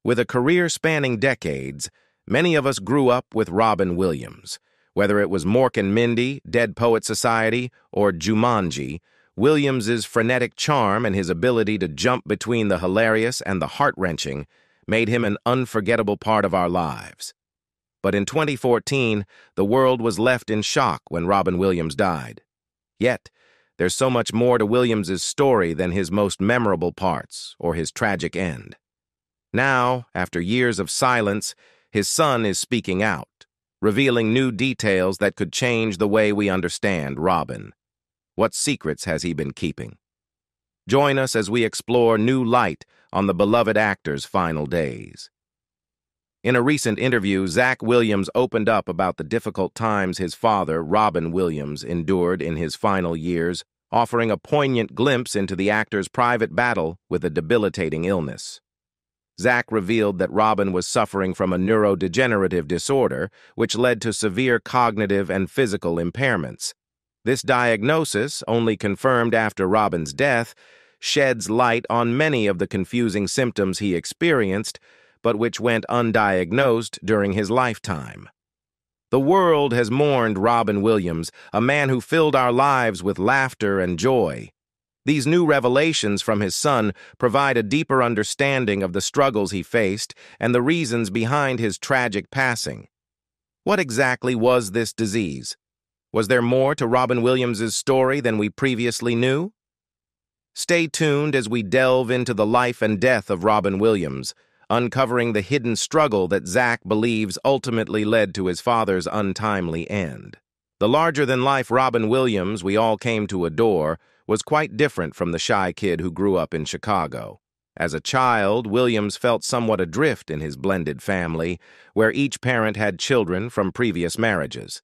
With a career spanning decades, many of us grew up with Robin Williams. Whether it was Mork Mindy, Dead Poet Society, or Jumanji, Williams's frenetic charm and his ability to jump between the hilarious and the heart-wrenching made him an unforgettable part of our lives. But in 2014, the world was left in shock when Robin Williams died. Yet, there's so much more to Williams's story than his most memorable parts or his tragic end. Now, after years of silence, his son is speaking out, revealing new details that could change the way we understand Robin. What secrets has he been keeping? Join us as we explore new light on the beloved actor's final days. In a recent interview, Zach Williams opened up about the difficult times his father, Robin Williams, endured in his final years, offering a poignant glimpse into the actor's private battle with a debilitating illness. Zach revealed that Robin was suffering from a neurodegenerative disorder, which led to severe cognitive and physical impairments. This diagnosis, only confirmed after Robin's death, sheds light on many of the confusing symptoms he experienced, but which went undiagnosed during his lifetime. The world has mourned Robin Williams, a man who filled our lives with laughter and joy. These new revelations from his son provide a deeper understanding of the struggles he faced and the reasons behind his tragic passing. What exactly was this disease? Was there more to Robin Williams' story than we previously knew? Stay tuned as we delve into the life and death of Robin Williams, uncovering the hidden struggle that Zach believes ultimately led to his father's untimely end. The larger-than-life Robin Williams we all came to adore was quite different from the shy kid who grew up in Chicago. As a child, Williams felt somewhat adrift in his blended family, where each parent had children from previous marriages.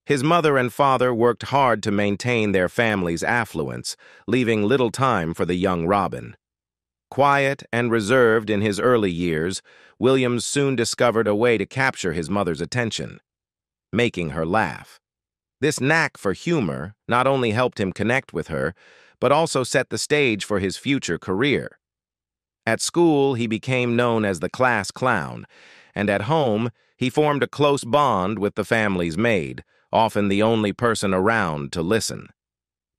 His mother and father worked hard to maintain their family's affluence, leaving little time for the young Robin. Quiet and reserved in his early years, Williams soon discovered a way to capture his mother's attention, making her laugh. This knack for humor not only helped him connect with her, but also set the stage for his future career. At school, he became known as the class clown, and at home, he formed a close bond with the family's maid, often the only person around to listen.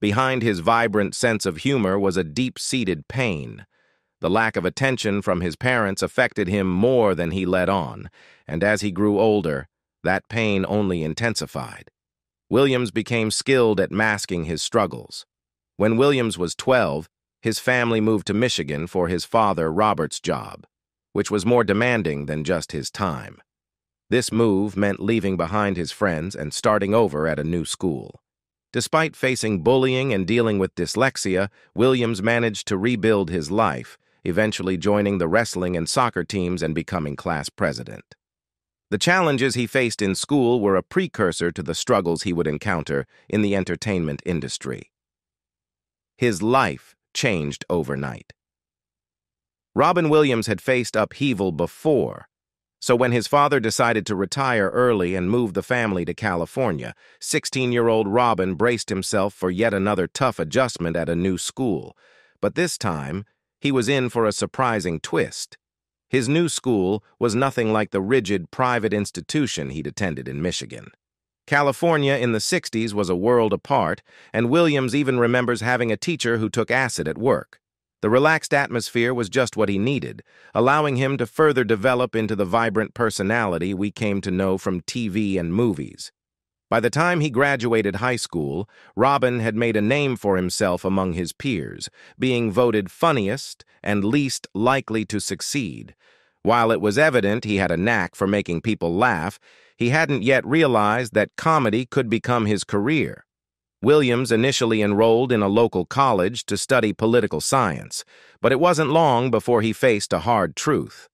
Behind his vibrant sense of humor was a deep-seated pain. The lack of attention from his parents affected him more than he let on, and as he grew older, that pain only intensified. Williams became skilled at masking his struggles. When Williams was 12, his family moved to Michigan for his father Robert's job, which was more demanding than just his time. This move meant leaving behind his friends and starting over at a new school. Despite facing bullying and dealing with dyslexia, Williams managed to rebuild his life, eventually joining the wrestling and soccer teams and becoming class president. The challenges he faced in school were a precursor to the struggles he would encounter in the entertainment industry. His life changed overnight. Robin Williams had faced upheaval before, so when his father decided to retire early and move the family to California, 16-year-old Robin braced himself for yet another tough adjustment at a new school. But this time, he was in for a surprising twist. His new school was nothing like the rigid private institution he'd attended in Michigan. California in the 60s was a world apart, and Williams even remembers having a teacher who took acid at work. The relaxed atmosphere was just what he needed, allowing him to further develop into the vibrant personality we came to know from TV and movies. By the time he graduated high school, Robin had made a name for himself among his peers, being voted funniest and least likely to succeed. While it was evident he had a knack for making people laugh, he hadn't yet realized that comedy could become his career. Williams initially enrolled in a local college to study political science, but it wasn't long before he faced a hard truth.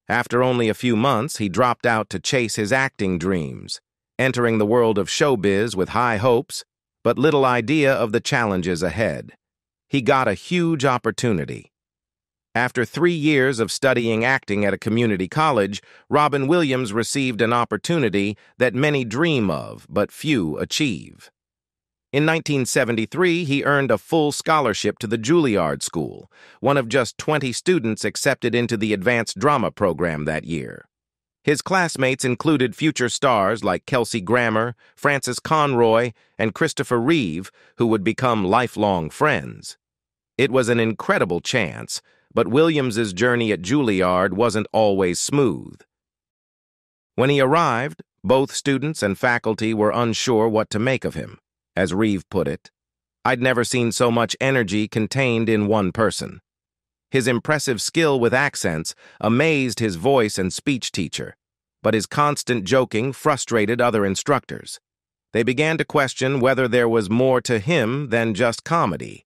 After only a few months, he dropped out to chase his acting dreams, entering the world of showbiz with high hopes, but little idea of the challenges ahead. He got a huge opportunity. After 3 years of studying acting at a community college, Robin Williams received an opportunity that many dream of, but few achieve. In 1973, he earned a full scholarship to the Juilliard School, one of just 20 students accepted into the advanced drama program that year. His classmates included future stars like Kelsey Grammer, Francis Conroy, and Christopher Reeve, who would become lifelong friends. It was an incredible chance, but Williams's journey at Juilliard wasn't always smooth. When he arrived, both students and faculty were unsure what to make of him. As Reeve put it, "I'd never seen so much energy contained in one person." His impressive skill with accents amazed his voice and speech teacher, but his constant joking frustrated other instructors. They began to question whether there was more to him than just comedy.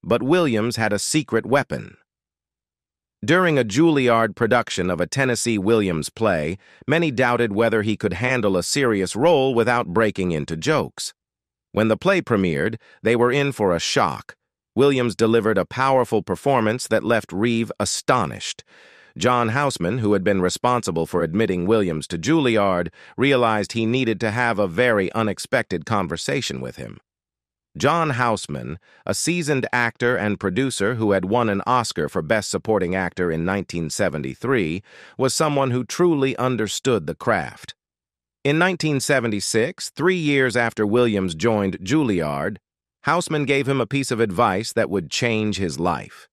But Williams had a secret weapon. During a Juilliard production of a Tennessee Williams play, many doubted whether he could handle a serious role without breaking into jokes. When the play premiered, they were in for a shock. Williams delivered a powerful performance that left Reeve astonished. John Housman, who had been responsible for admitting Williams to Juilliard, realized he needed to have a very unexpected conversation with him. John Housman, a seasoned actor and producer who had won an Oscar for Best Supporting Actor in 1973, was someone who truly understood the craft. In 1976, 3 years after Williams joined Juilliard, Housman gave him a piece of advice that would change his life.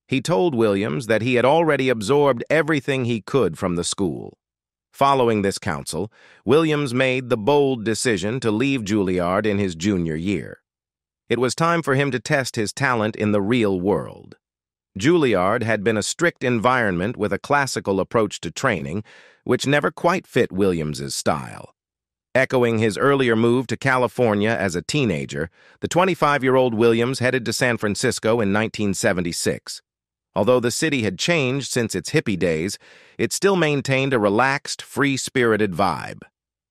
He told Williams that he had already absorbed everything he could from the school. Following this counsel, Williams made the bold decision to leave Juilliard in his junior year. It was time for him to test his talent in the real world. Juilliard had been a strict environment with a classical approach to training, which never quite fit Williams's style. Echoing his earlier move to California as a teenager, the 25-year-old Williams headed to San Francisco in 1976. Although the city had changed since its hippie days, it still maintained a relaxed, free-spirited vibe.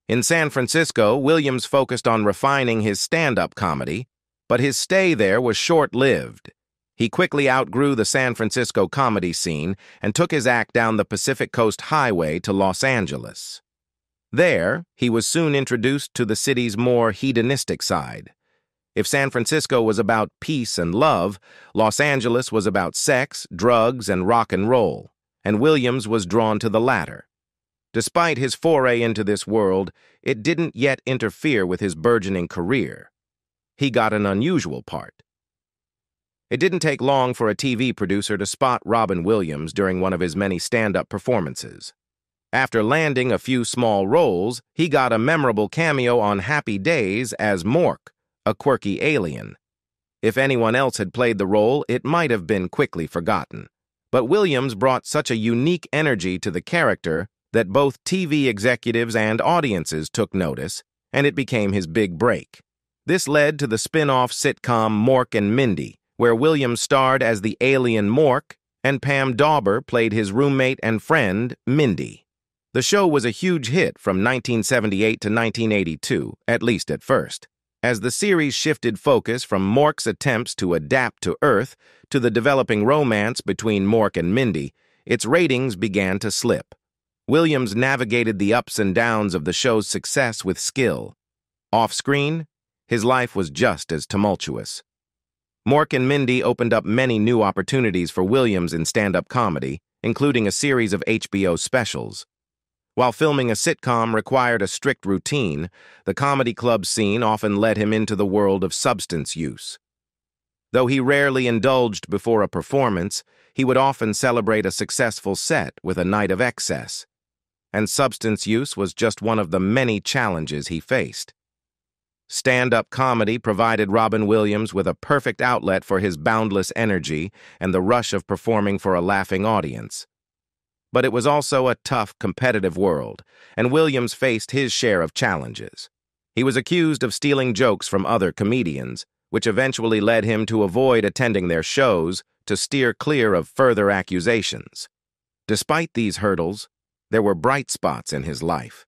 In San Francisco, Williams focused on refining his stand-up comedy, but his stay there was short-lived. He quickly outgrew the San Francisco comedy scene and took his act down the Pacific Coast Highway to Los Angeles. There, he was soon introduced to the city's more hedonistic side. If San Francisco was about peace and love, Los Angeles was about sex, drugs, and rock and roll, and Williams was drawn to the latter. Despite his foray into this world, it didn't yet interfere with his burgeoning career. He got an unusual part. It didn't take long for a TV producer to spot Robin Williams during one of his many stand-up performances. After landing a few small roles, he got a memorable cameo on Happy Days as Mork, a quirky alien. If anyone else had played the role, it might have been quickly forgotten. But Williams brought such a unique energy to the character that both TV executives and audiences took notice, and it became his big break. This led to the spin-off sitcom Mork and Mindy, where Williams starred as the alien Mork and Pam Dauber played his roommate and friend, Mindy. The show was a huge hit from 1978 to 1982, at least at first. As the series shifted focus from Mork's attempts to adapt to Earth to the developing romance between Mork and Mindy, its ratings began to slip. Williams navigated the ups and downs of the show's success with skill. Off-screen, his life was just as tumultuous. Mork and Mindy opened up many new opportunities for Williams in stand-up comedy, including a series of HBO specials. While filming a sitcom required a strict routine, the comedy club scene often led him into the world of substance use. Though he rarely indulged before a performance, he would often celebrate a successful set with a night of excess. And substance use was just one of the many challenges he faced. Stand-up comedy provided Robin Williams with a perfect outlet for his boundless energy and the rush of performing for a laughing audience. But it was also a tough, competitive world, and Williams faced his share of challenges. He was accused of stealing jokes from other comedians, which eventually led him to avoid attending their shows to steer clear of further accusations. Despite these hurdles, there were bright spots in his life.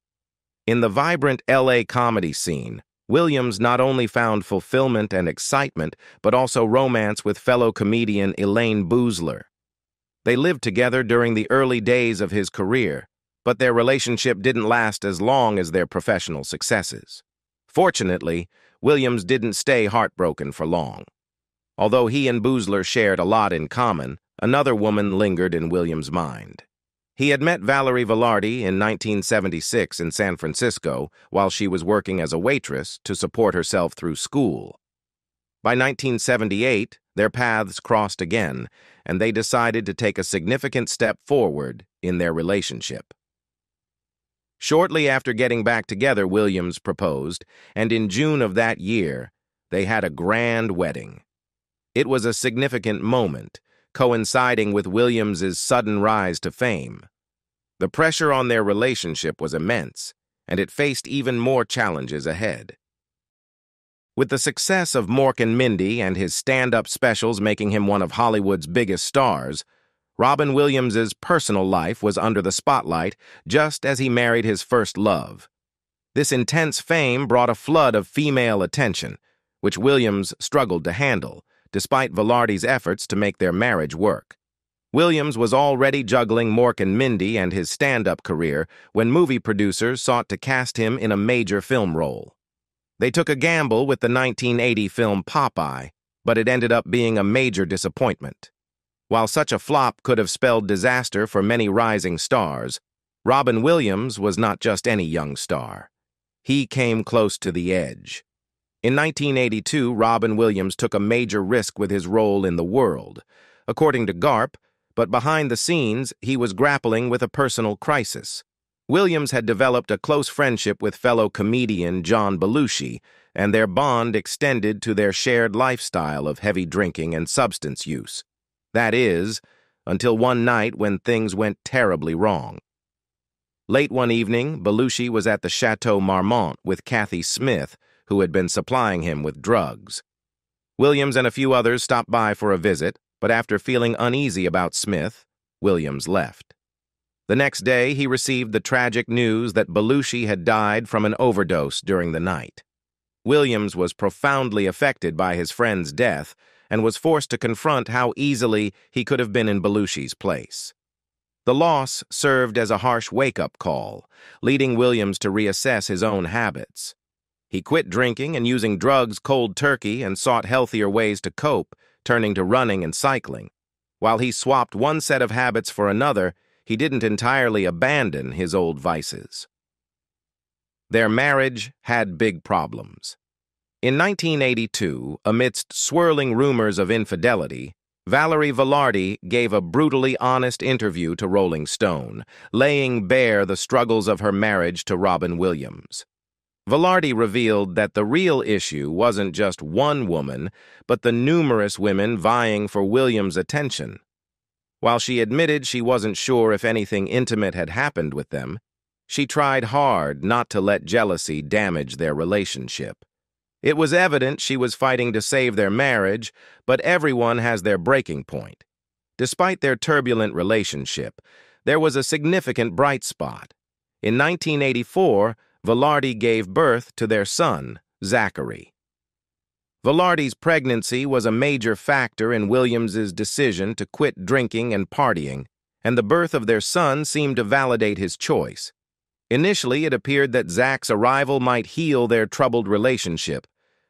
In the vibrant LA comedy scene, Williams not only found fulfillment and excitement, but also romance with fellow comedian Elaine Boozler. They lived together during the early days of his career, but their relationship didn't last as long as their professional successes. Fortunately, Williams didn't stay heartbroken for long. Although he and Boozler shared a lot in common, another woman lingered in Williams' mind. He had met Valerie Velarde in 1976 in San Francisco while she was working as a waitress to support herself through school. By 1978, their paths crossed again, and they decided to take a significant step forward in their relationship. Shortly after getting back together, Williams proposed, and in June of that year, they had a grand wedding. It was a significant moment, coinciding with Williams's sudden rise to fame. The pressure on their relationship was immense, and it faced even more challenges ahead. With the success of Mork Mindy and his stand-up specials making him one of Hollywood's biggest stars, Robin Williams's personal life was under the spotlight just as he married his first love. This intense fame brought a flood of female attention, which Williams struggled to handle, despite Velarde's efforts to make their marriage work. Williams was already juggling Mork Mindy and his stand-up career when movie producers sought to cast him in a major film role. They took a gamble with the 1980 film Popeye, but it ended up being a major disappointment. While such a flop could have spelled disaster for many rising stars, Robin Williams was not just any young star. He came close to the edge. In 1982, Robin Williams took a major risk with his role in The World. According to Garp, but behind the scenes, he was grappling with a personal crisis. Williams had developed a close friendship with fellow comedian John Belushi, and their bond extended to their shared lifestyle of heavy drinking and substance use. That is, until one night when things went terribly wrong. Late one evening, Belushi was at the Chateau Marmont with Kathy Smith, who had been supplying him with drugs. Williams and a few others stopped by for a visit, but after feeling uneasy about Smith, Williams left. The next day, he received the tragic news that Belushi had died from an overdose during the night. Williams was profoundly affected by his friend's death and was forced to confront how easily he could have been in Belushi's place. The loss served as a harsh wake-up call, leading Williams to reassess his own habits. He quit drinking and using drugs cold turkey and sought healthier ways to cope, turning to running and cycling. While he swapped one set of habits for another, he didn't entirely abandon his old vices. Their marriage had big problems. In 1982, amidst swirling rumors of infidelity, Valerie Velarde gave a brutally honest interview to Rolling Stone, laying bare the struggles of her marriage to Robin Williams. Velarde revealed that the real issue wasn't just one woman, but the numerous women vying for Williams' attention. While she admitted she wasn't sure if anything intimate had happened with them, she tried hard not to let jealousy damage their relationship. It was evident she was fighting to save their marriage, but everyone has their breaking point. Despite their turbulent relationship, there was a significant bright spot. In 1984, Velarde gave birth to their son, Zachary. Velarde's pregnancy was a major factor in Williams's decision to quit drinking and partying, and the birth of their son seemed to validate his choice. Initially, it appeared that Zach's arrival might heal their troubled relationship,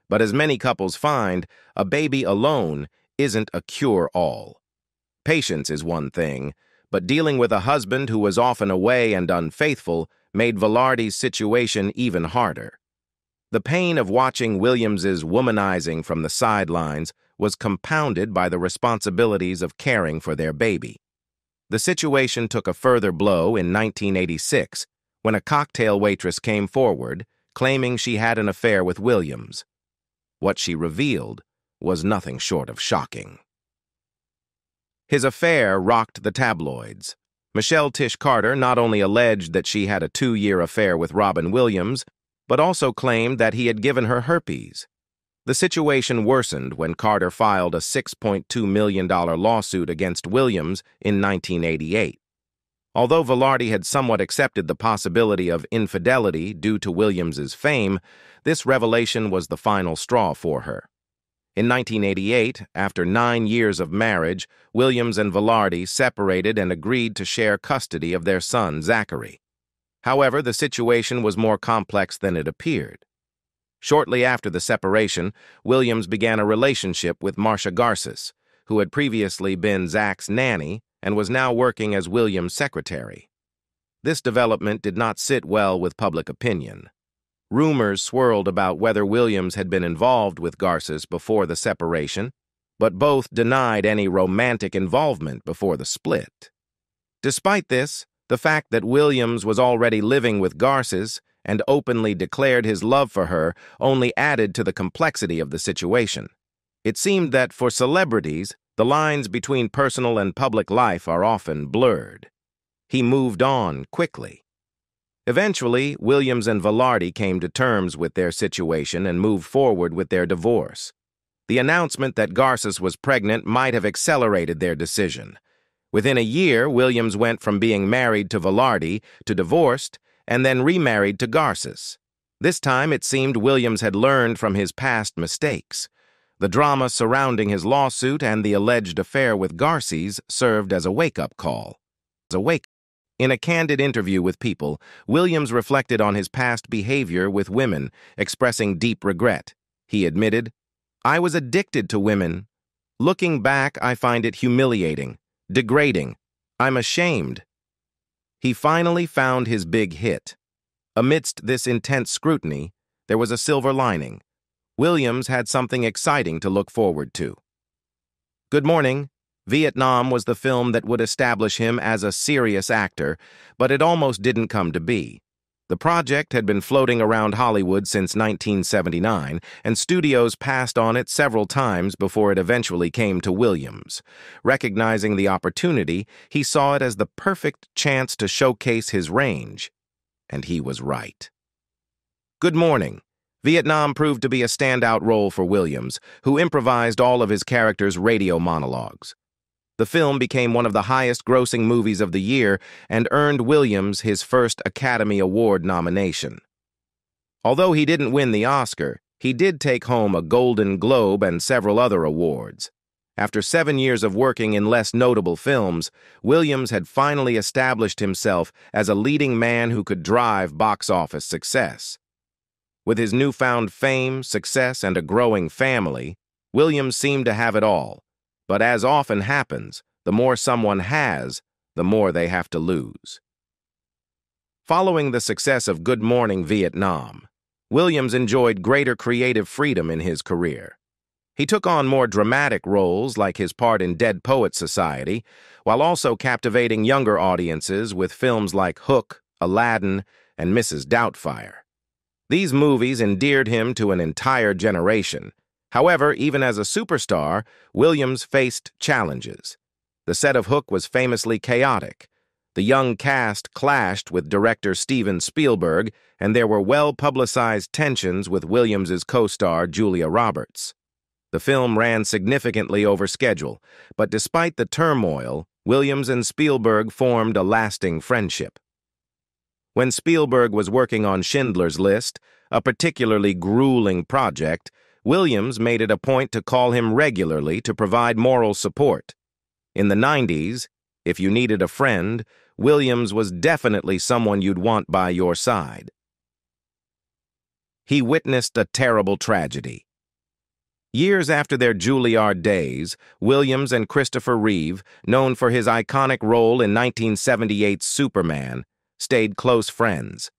but as many couples find, a baby alone isn't a cure-all. Patience is one thing, but dealing with a husband who was often away and unfaithful made Velarde's situation even harder. The pain of watching Williams's womanizing from the sidelines was compounded by the responsibilities of caring for their baby. The situation took a further blow in 1986, when a cocktail waitress came forward, claiming she had an affair with Williams. What she revealed was nothing short of shocking. His affair rocked the tabloids. Michelle Tish Carter not only alleged that she had a 2-year affair with Robin Williams, but also claimed that he had given her herpes. The situation worsened when Carter filed a $6.2 million lawsuit against Williams in 1988. Although Velarde had somewhat accepted the possibility of infidelity due to Williams's fame, this revelation was the final straw for her. In 1988, after 9 years of marriage, Williams and Velarde separated and agreed to share custody of their son, Zachary. However, the situation was more complex than it appeared. Shortly after the separation, Williams began a relationship with Marcia Garces, who had previously been Zach's nanny and was now working as Williams' secretary. This development did not sit well with public opinion. Rumors swirled about whether Williams had been involved with Garces before the separation, but both denied any romantic involvement before the split. Despite this, the fact that Williams was already living with Garces and openly declared his love for her only added to the complexity of the situation. It seemed that for celebrities, the lines between personal and public life are often blurred. He moved on quickly. Eventually, Williams and Velarde came to terms with their situation and moved forward with their divorce. The announcement that Garces was pregnant might have accelerated their decision. Within a year, Williams went from being married to Velarde to divorced and then remarried to Garces. This time, it seemed Williams had learned from his past mistakes. The drama surrounding his lawsuit and the alleged affair with Garces served as a wake-up call. In a candid interview with People, Williams reflected on his past behavior with women, expressing deep regret. He admitted, "I was addicted to women. Looking back, I find it humiliating, degrading. I'm ashamed." He finally found his big hit. Amidst this intense scrutiny, there was a silver lining. Williams had something exciting to look forward to. Good Morning, Vietnam was the film that would establish him as a serious actor, but it almost didn't come to be. The project had been floating around Hollywood since 1979, and studios passed on it several times before it eventually came to Williams. Recognizing the opportunity, he saw it as the perfect chance to showcase his range. And he was right. Good Morning, Vietnam proved to be a standout role for Williams, who improvised all of his characters' radio monologues. The film became one of the highest-grossing movies of the year and earned Williams his first Academy Award nomination. Although he didn't win the Oscar, he did take home a Golden Globe and several other awards. After 7 years of working in less notable films, Williams had finally established himself as a leading man who could drive box office success. With his newfound fame, success, and a growing family, Williams seemed to have it all. But as often happens, the more someone has, the more they have to lose. Following the success of Good Morning Vietnam, Williams enjoyed greater creative freedom in his career. He took on more dramatic roles like his part in Dead Poets Society, while also captivating younger audiences with films like Hook, Aladdin, and Mrs. Doubtfire. These movies endeared him to an entire generation. However, even as a superstar, Williams faced challenges. The set of Hook was famously chaotic. The young cast clashed with director Steven Spielberg, and there were well-publicized tensions with Williams's co-star Julia Roberts. The film ran significantly over schedule, but despite the turmoil, Williams and Spielberg formed a lasting friendship. When Spielberg was working on Schindler's List, a particularly grueling project, Williams made it a point to call him regularly to provide moral support. In the 90s, if you needed a friend, Williams was definitely someone you'd want by your side. He witnessed a terrible tragedy. Years after their Juilliard days, Williams and Christopher Reeve, known for his iconic role in 1978's Superman, stayed close friends.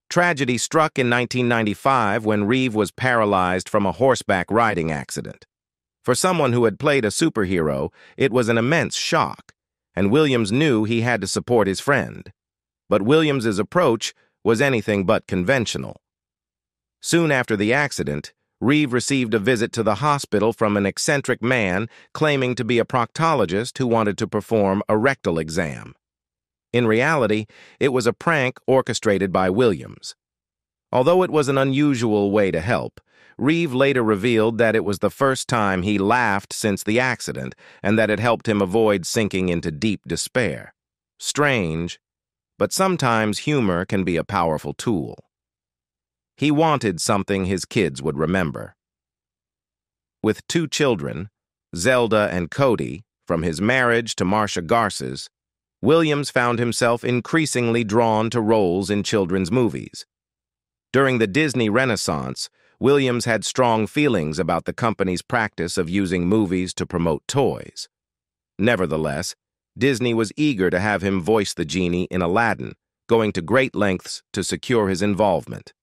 Tragedy struck in 1995 when Reeve was paralyzed from a horseback riding accident. For someone who had played a superhero, it was an immense shock, and Williams knew he had to support his friend. But Williams's approach was anything but conventional. Soon after the accident, Reeve received a visit to the hospital from an eccentric man claiming to be a proctologist who wanted to perform a rectal exam. In reality, it was a prank orchestrated by Williams. Although it was an unusual way to help, Reeve later revealed that it was the first time he laughed since the accident and that it helped him avoid sinking into deep despair. Strange, but sometimes humor can be a powerful tool. He wanted something his kids would remember. With 2 children, Zelda and Cody, from his marriage to Marcia Garces, Williams found himself increasingly drawn to roles in children's movies. During the Disney Renaissance, Williams had strong feelings about the company's practice of using movies to promote toys. Nevertheless, Disney was eager to have him voice the genie in Aladdin, going to great lengths to secure his involvement.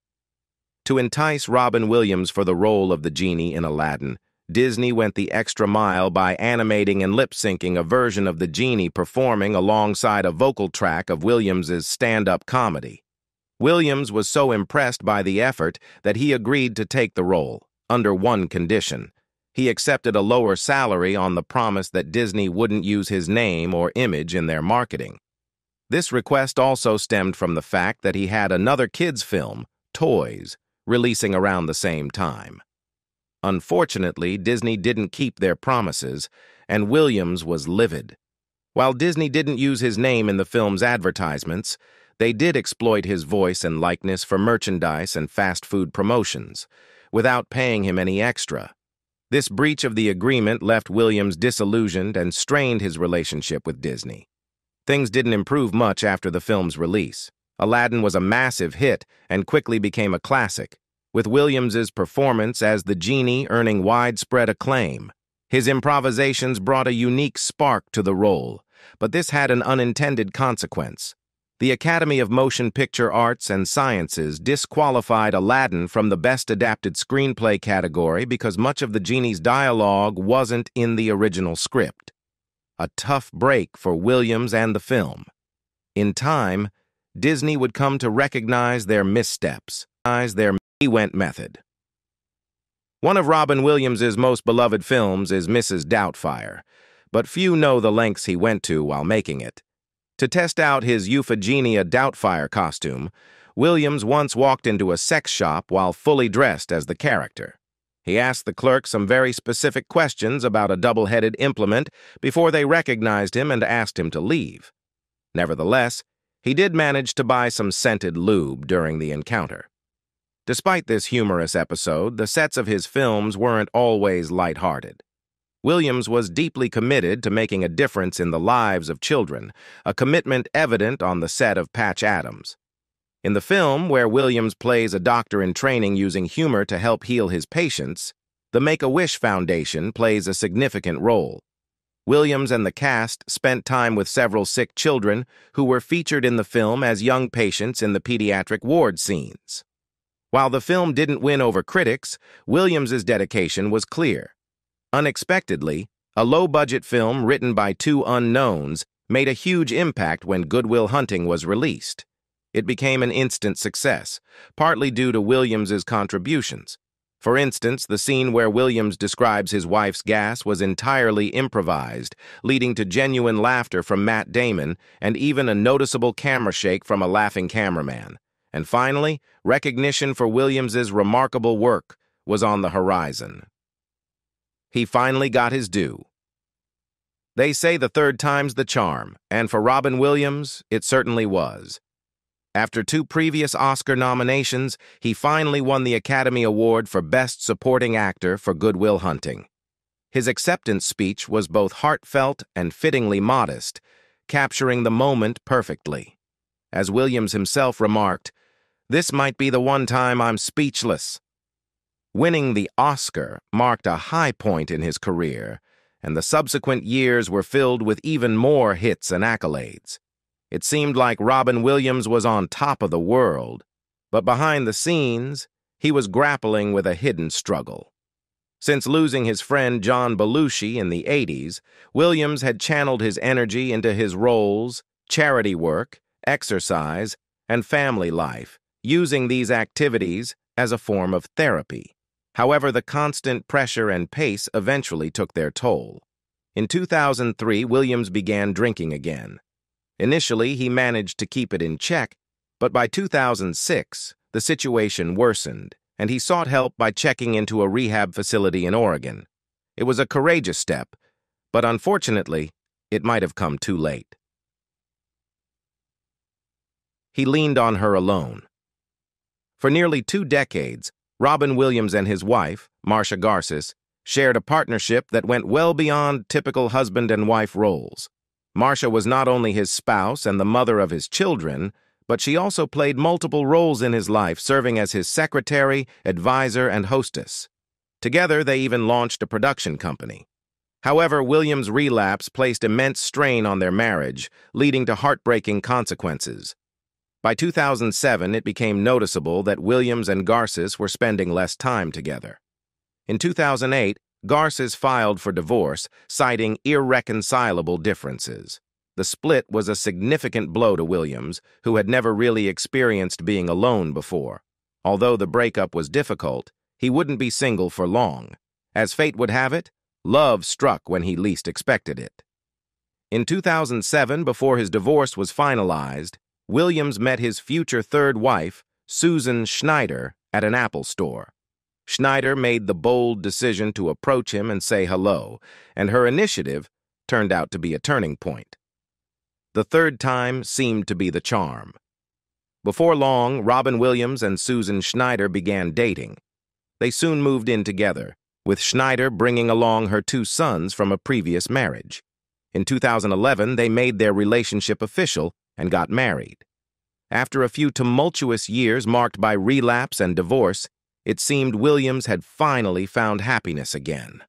To entice Robin Williams for the role of the genie in Aladdin, Disney went the extra mile by animating and lip-syncing a version of the genie performing alongside a vocal track of Williams's stand-up comedy. Williams was so impressed by the effort that he agreed to take the role, under one condition. He accepted a lower salary on the promise that Disney wouldn't use his name or image in their marketing. This request also stemmed from the fact that he had another kids' film, Toys, releasing around the same time. Unfortunately, Disney didn't keep their promises, and Williams was livid. While Disney didn't use his name in the film's advertisements, they did exploit his voice and likeness for merchandise and fast food promotions, without paying him any extra. This breach of the agreement left Williams disillusioned and strained his relationship with Disney. Things didn't improve much after the film's release. Aladdin was a massive hit and quickly became a classic, with Williams's performance as the genie earning widespread acclaim. His improvisations brought a unique spark to the role, but this had an unintended consequence. The Academy of Motion Picture Arts and Sciences disqualified Aladdin from the Best Adapted Screenplay category because much of the genie's dialogue wasn't in the original script. A tough break for Williams and the film. In time, Disney would come to recognize their missteps, their he-went method. One of Robin Williams's most beloved films is Mrs. Doubtfire, but few know the lengths he went to while making it. To test out his Euphigenia Doubtfire costume, Williams once walked into a sex shop while fully dressed as the character. He asked the clerk some very specific questions about a double-headed implement before they recognized him and asked him to leave. Nevertheless, he did manage to buy some scented lube during the encounter. Despite this humorous episode, the sets of his films weren't always lighthearted. Williams was deeply committed to making a difference in the lives of children, a commitment evident on the set of Patch Adams. In the film, where Williams plays a doctor in training using humor to help heal his patients, the Make-A-Wish Foundation plays a significant role. Williams and the cast spent time with several sick children who were featured in the film as young patients in the pediatric ward scenes. While the film didn't win over critics, Williams's dedication was clear. Unexpectedly, a low-budget film written by two unknowns made a huge impact when Good Will Hunting was released. It became an instant success, partly due to Williams's contributions. For instance, the scene where Williams describes his wife's gas was entirely improvised, leading to genuine laughter from Matt Damon and even a noticeable camera shake from a laughing cameraman. And finally, recognition for Williams's remarkable work was on the horizon. He finally got his due. They say the third time's the charm, and for Robin Williams, it certainly was. After two previous Oscar nominations, he finally won the Academy Award for Best Supporting Actor for Good Will Hunting. His acceptance speech was both heartfelt and fittingly modest, capturing the moment perfectly. As Williams himself remarked, "This might be the one time I'm speechless." Winning the Oscar marked a high point in his career, and the subsequent years were filled with even more hits and accolades. It seemed like Robin Williams was on top of the world, but behind the scenes, he was grappling with a hidden struggle. Since losing his friend John Belushi in the 80s, Williams had channeled his energy into his roles, charity work, exercise, and family life, using these activities as a form of therapy. However, the constant pressure and pace eventually took their toll. In 2003, Williams began drinking again. Initially, he managed to keep it in check, but by 2006, the situation worsened, and he sought help by checking into a rehab facility in Oregon. It was a courageous step, but unfortunately, it might have come too late. He leaned on her alone. For nearly 2 decades, Robin Williams and his wife, Marcia Garces, shared a partnership that went well beyond typical husband and wife roles. Marcia was not only his spouse and the mother of his children, but she also played multiple roles in his life, serving as his secretary, advisor, and hostess. Together, they even launched a production company. However, Williams' relapse placed immense strain on their marriage, leading to heartbreaking consequences. By 2007, it became noticeable that Williams and Garces were spending less time together. In 2008, Garces filed for divorce, citing irreconcilable differences. The split was a significant blow to Williams, who had never really experienced being alone before. Although the breakup was difficult, he wouldn't be single for long. As fate would have it, love struck when he least expected it. In 2007, before his divorce was finalized, Williams met his future third wife, Susan Schneider, at an Apple store. Schneider made the bold decision to approach him and say hello, and her initiative turned out to be a turning point. The third time seemed to be the charm. Before long, Robin Williams and Susan Schneider began dating. They soon moved in together, with Schneider bringing along her 2 sons from a previous marriage. In 2011, they made their relationship official and got married. After a few tumultuous years marked by relapse and divorce, it seemed Williams had finally found happiness again.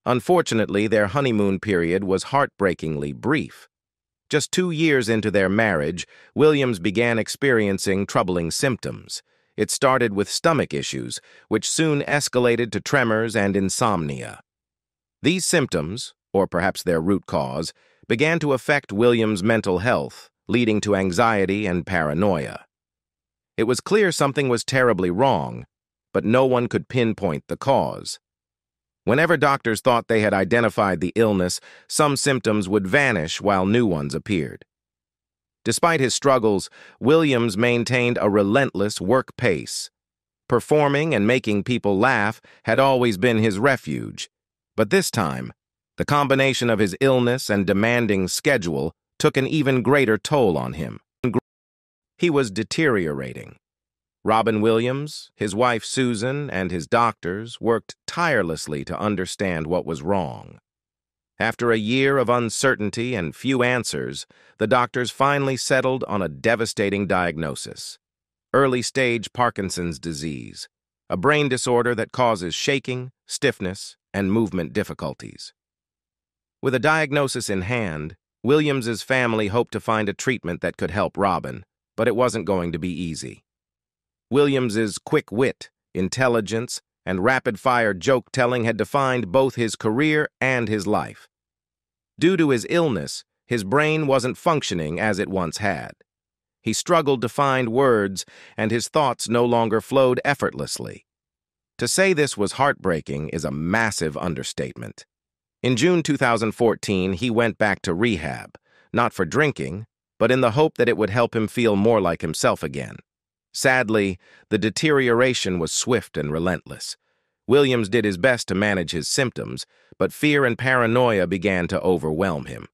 Unfortunately, their honeymoon period was heartbreakingly brief. Just 2 years into their marriage, Williams began experiencing troubling symptoms. It started with stomach issues, which soon escalated to tremors and insomnia. These symptoms, or perhaps their root cause, began to affect Williams' mental health, leading to anxiety and paranoia. It was clear something was terribly wrong, but no one could pinpoint the cause. Whenever doctors thought they had identified the illness, some symptoms would vanish while new ones appeared. Despite his struggles, Williams maintained a relentless work pace. Performing and making people laugh had always been his refuge, but this time, the combination of his illness and demanding schedule took an even greater toll on him. He was deteriorating. Robin Williams, his wife Susan, and his doctors worked tirelessly to understand what was wrong. After a year of uncertainty and few answers, the doctors finally settled on a devastating diagnosis: early-stage Parkinson's disease, a brain disorder that causes shaking, stiffness, and movement difficulties. With a diagnosis in hand, Williams's family hoped to find a treatment that could help Robin, but it wasn't going to be easy. Williams's quick wit, intelligence, and rapid-fire joke-telling had defined both his career and his life. Due to his illness, his brain wasn't functioning as it once had. He struggled to find words, and his thoughts no longer flowed effortlessly. To say this was heartbreaking is a massive understatement. In June 2014, he went back to rehab, not for drinking, but in the hope that it would help him feel more like himself again. Sadly, the deterioration was swift and relentless. Williams did his best to manage his symptoms, but fear and paranoia began to overwhelm him.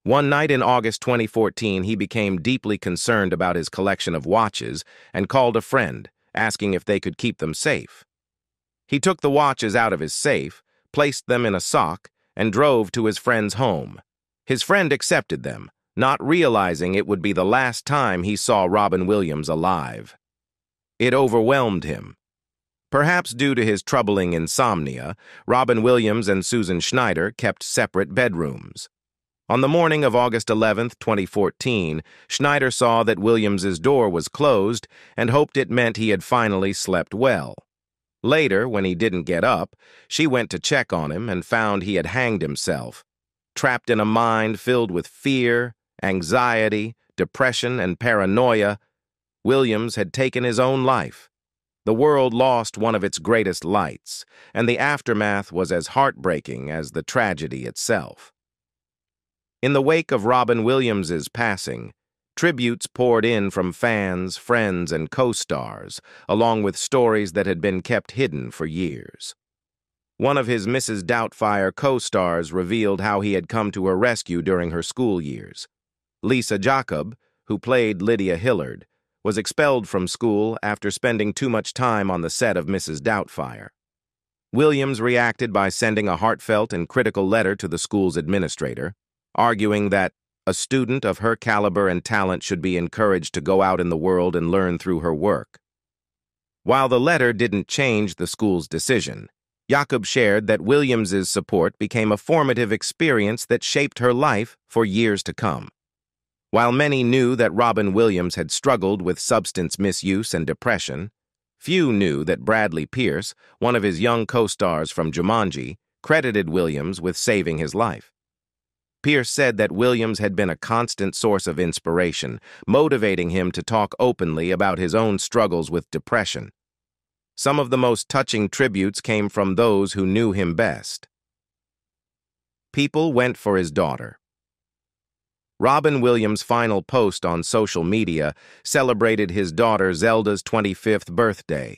One night in August 2014, he became deeply concerned about his collection of watches and called a friend, asking if they could keep them safe. He took the watches out of his safe, placed them in a sock, and drove to his friend's home. His friend accepted them, not realizing it would be the last time he saw Robin Williams alive. It overwhelmed him. Perhaps due to his troubling insomnia, Robin Williams and Susan Schneider kept separate bedrooms. On the morning of August 11, 2014, Schneider saw that Williams's door was closed and hoped it meant he had finally slept well. Later, when he didn't get up, she went to check on him and found he had hanged himself. Trapped in a mind filled with fear, anxiety, depression, and paranoia, Williams had taken his own life. The world lost one of its greatest lights, and the aftermath was as heartbreaking as the tragedy itself. In the wake of Robin Williams's passing, tributes poured in from fans, friends, and co-stars, along with stories that had been kept hidden for years. One of his Mrs. Doubtfire co-stars revealed how he had come to her rescue during her school years. Lisa Jacob, who played Lydia Hillard, was expelled from school after spending too much time on the set of Mrs. Doubtfire. Williams reacted by sending a heartfelt and critical letter to the school's administrator, arguing that A student of her caliber and talent should be encouraged to go out in the world and learn through her work. While the letter didn't change the school's decision, Jakob shared that Williams's support became a formative experience that shaped her life for years to come. While many knew that Robin Williams had struggled with substance misuse and depression, few knew that Bradley Pierce, one of his young co-stars from Jumanji, credited Williams with saving his life. Pierce said that Williams had been a constant source of inspiration, motivating him to talk openly about his own struggles with depression. Some of the most touching tributes came from those who knew him best. People went for his daughter. Robin Williams' final post on social media celebrated his daughter Zelda's 25th birthday.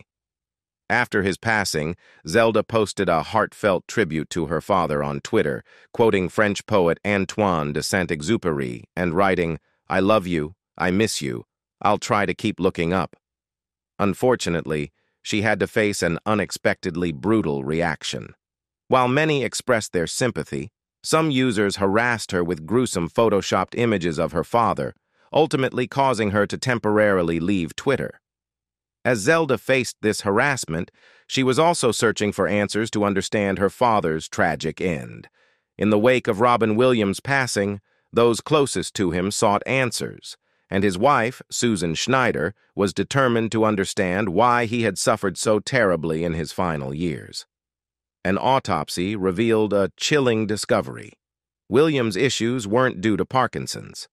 After his passing, Zelda posted a heartfelt tribute to her father on Twitter, quoting French poet Antoine de Saint-Exupéry and writing, "I love you, I miss you, I'll try to keep looking up." Unfortunately, she had to face an unexpectedly brutal reaction. While many expressed their sympathy, some users harassed her with gruesome photoshopped images of her father, ultimately causing her to temporarily leave Twitter. As Zelda faced this harassment, she was also searching for answers to understand her father's tragic end. In the wake of Robin Williams' passing, those closest to him sought answers, and his wife, Susan Schneider, was determined to understand why he had suffered so terribly in his final years. An autopsy revealed a chilling discovery. Williams' issues weren't due to Parkinsons.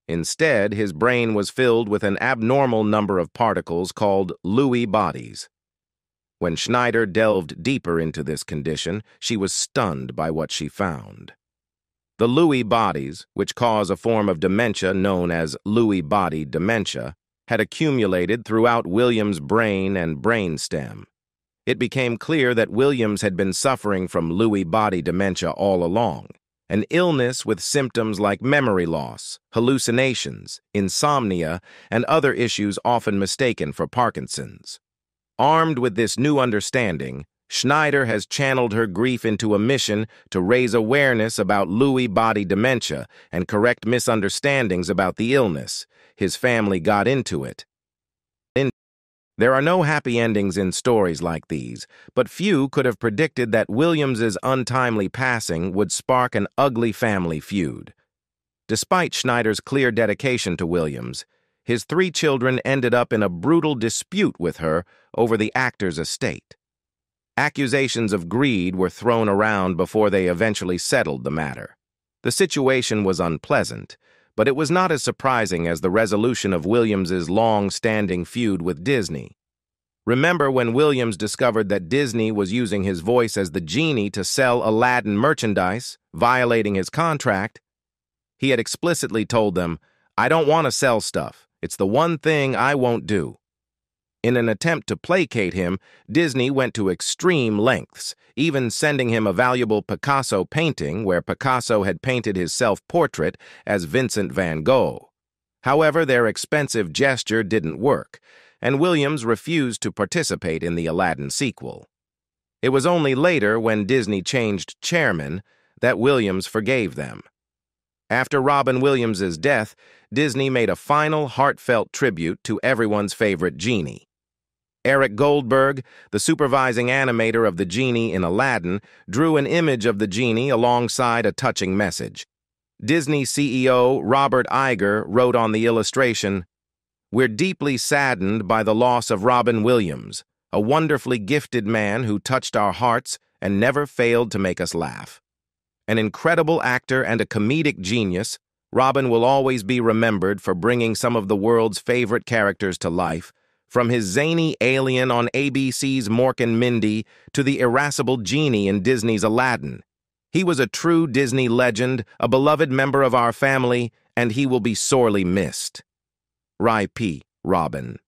Instead, his brain was filled with an abnormal number of particles called Lewy bodies. When Schneider delved deeper into this condition, she was stunned by what she found. The Lewy bodies, which cause a form of dementia known as Lewy body dementia, had accumulated throughout Williams' brain and brainstem. It became clear that Williams had been suffering from Lewy body dementia all along, an illness with symptoms like memory loss, hallucinations, insomnia, and other issues often mistaken for Parkinson's. Armed with this new understanding, Schneider has channeled her grief into a mission to raise awareness about Lewy body dementia and correct misunderstandings about the illness. His family got into it. There are no happy endings in stories like these, but few could have predicted that Williams's untimely passing would spark an ugly family feud. Despite Schneider's clear dedication to Williams, his 3 children ended up in a brutal dispute with her over the actor's estate. Accusations of greed were thrown around before they eventually settled the matter. The situation was unpleasant, but it was not as surprising as the resolution of Williams's long-standing feud with Disney. Remember when Williams discovered that Disney was using his voice as the genie to sell Aladdin merchandise, violating his contract? He had explicitly told them, "I don't want to sell stuff. It's the one thing I won't do." In an attempt to placate him, Disney went to extreme lengths, even sending him a valuable Picasso painting where Picasso had painted his self-portrait as Vincent van Gogh. However, their expensive gesture didn't work, and Williams refused to participate in the Aladdin sequel. It was only later, when Disney changed chairman, that Williams forgave them. After Robin Williams' death, Disney made a final heartfelt tribute to everyone's favorite genie. Eric Goldberg, the supervising animator of the genie in Aladdin, drew an image of the genie alongside a touching message. Disney CEO Robert Iger wrote on the illustration, "We're deeply saddened by the loss of Robin Williams, a wonderfully gifted man who touched our hearts and never failed to make us laugh. An incredible actor and a comedic genius, Robin will always be remembered for bringing some of the world's favorite characters to life, from his zany alien on ABC's Mork Mindy to the irascible genie in Disney's Aladdin. He was a true Disney legend, a beloved member of our family, and he will be sorely missed. R.I.P. Robin."